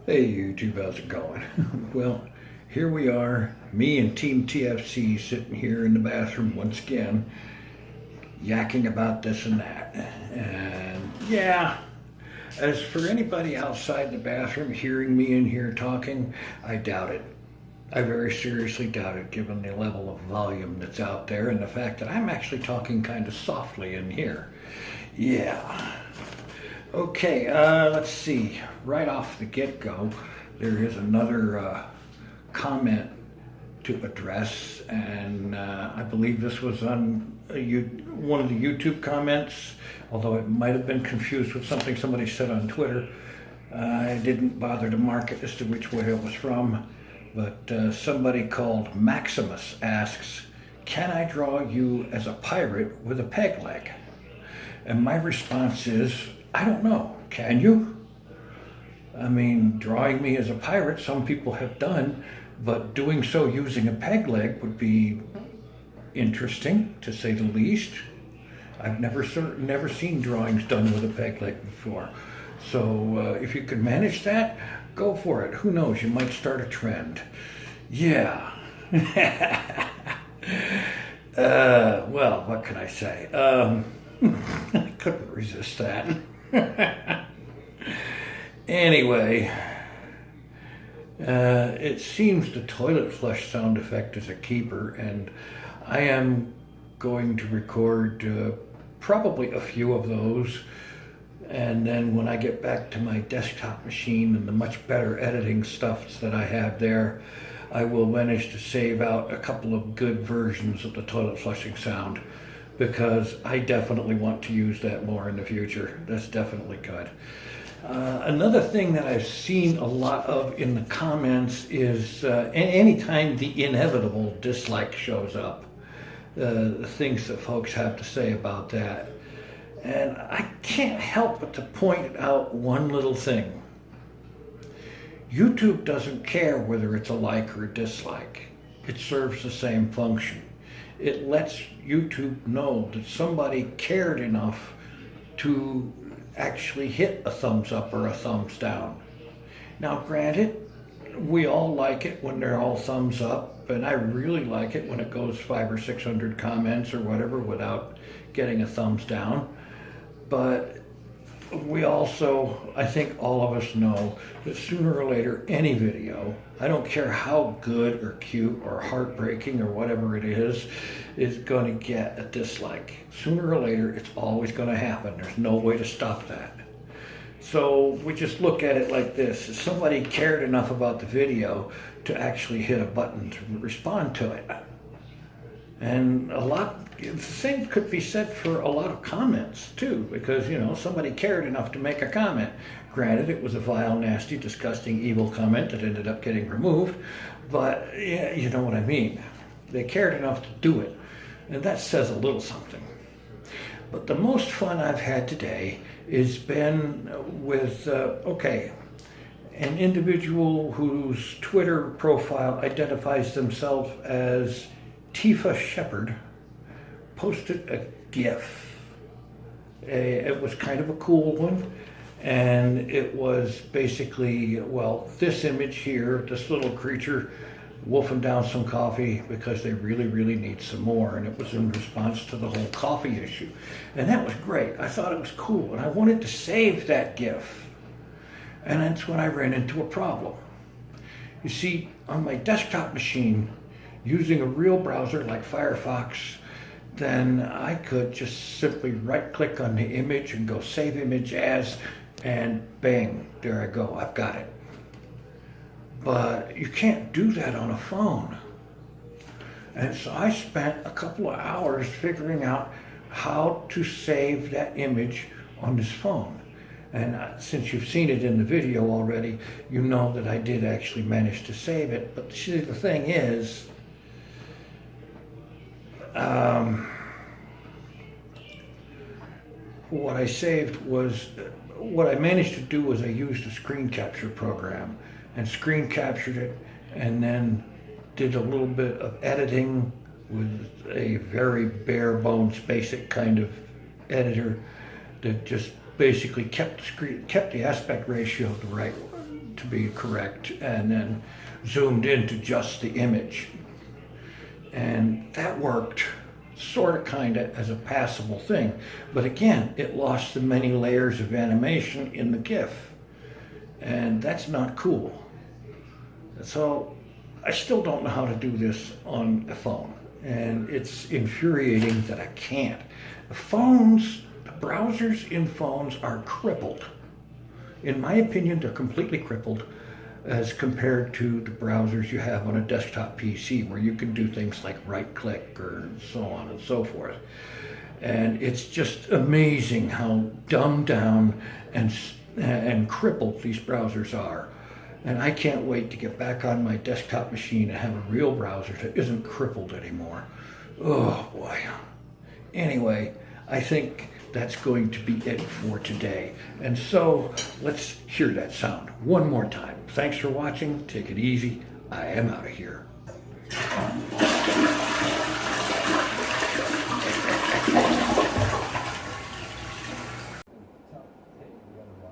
Hey YouTube, how's it going? Well, here we are, me and Team TFC sitting here in the bathroom once again, yakking about this and that. And yeah, as for anybody outside the bathroom hearing me in here talking, I doubt it. I very seriously doubt it, given the level of volume that's out there and the fact that I'm actually talking kind of softly in here. Yeah. Okay, let's see. Right off the get-go, there is another comment to address, and I believe this was on one of the YouTube comments, although it might have been confused with something somebody said on Twitter. I didn't bother to mark it as to which way it was from, but somebody called Maximus asks, "Can I draw you as a pirate with a peg leg?" And my response is, I don't know. Can you? I mean, drawing me as a pirate, some people have done, but doing so using a peg leg would be interesting, to say the least. I've never seen drawings done with a peg leg before. So if you could manage that, go for it. Who knows? You might start a trend. Yeah. Well, what can I say? I couldn't resist that. Anyway, it seems the toilet flush sound effect is a keeper, and I am going to record probably a few of those, and then when I get back to my desktop machine and the much better editing stuff that I have there, I will manage to save out a couple of good versions of the toilet flushing sound, because I definitely want to use that more in the future. That's definitely good. Another thing that I've seen a lot of in the comments is anytime the inevitable dislike shows up, the things that folks have to say about that. And I can't help but to point out one little thing. YouTube doesn't care whether it's a like or a dislike. It serves the same function. It lets YouTube know that somebody cared enough to actually hit a thumbs up or a thumbs down. Now, granted, we all like it when they're all thumbs up, and I really like it when it goes 500 or 600 comments or whatever without getting a thumbs down. But we also, I think all of us know that sooner or later, any video, I don't care how good or cute or heartbreaking or whatever it is going to get a dislike. Sooner or later, it's always going to happen. There's no way to stop that. So we just look at it like this. If somebody cared enough about the video to actually hit a button to respond to it. And the same could be said for a lot of comments too, because, you know, somebody cared enough to make a comment. Granted, it was a vile, nasty, disgusting, evil comment that ended up getting removed, but yeah, you know what I mean. They cared enough to do it, and that says a little something. But the most fun I've had today has been with, an individual whose Twitter profile identifies themselves as Tifa Shepherd, posted a GIF. It was kind of a cool one, and it was basically, well, this image here, this little creature wolfing down some coffee because they really, really need some more, and it was in response to the whole coffee issue. And that was great. I thought it was cool, and I wanted to save that GIF. And that's when I ran into a problem. You see, on my desktop machine, using a real browser like Firefox, then I could just simply right-click on the image and go Save Image As, and bang, there I go, I've got it. But you can't do that on a phone. And so I spent a couple of hours figuring out how to save that image on this phone. And since you've seen it in the video already, you know that I did actually manage to save it. But see, the thing is, what I managed to do was I used a screen capture program and screen captured it, and then did a little bit of editing with a very bare bones basic kind of editor that just basically kept the aspect ratio to be correct, and then zoomed into just the image. And that worked sort of kind of as a passable thing. But again, it lost the many layers of animation in the GIF. And that's not cool. So I still don't know how to do this on a phone. And it's infuriating that I can't. The phones, the browsers in phones are crippled. In my opinion, they're completely crippled as compared to the browsers you have on a desktop PC, where you can do things like right click or so on and so forth. And it's just amazing how dumbed down and crippled these browsers are. And I can't wait to get back on my desktop machine and have a real browser that isn't crippled anymore. Oh boy. Anyway, I think that's going to be it for today. And so let's hear that sound one more time. Thanks for watching. Take it easy. I am out of here.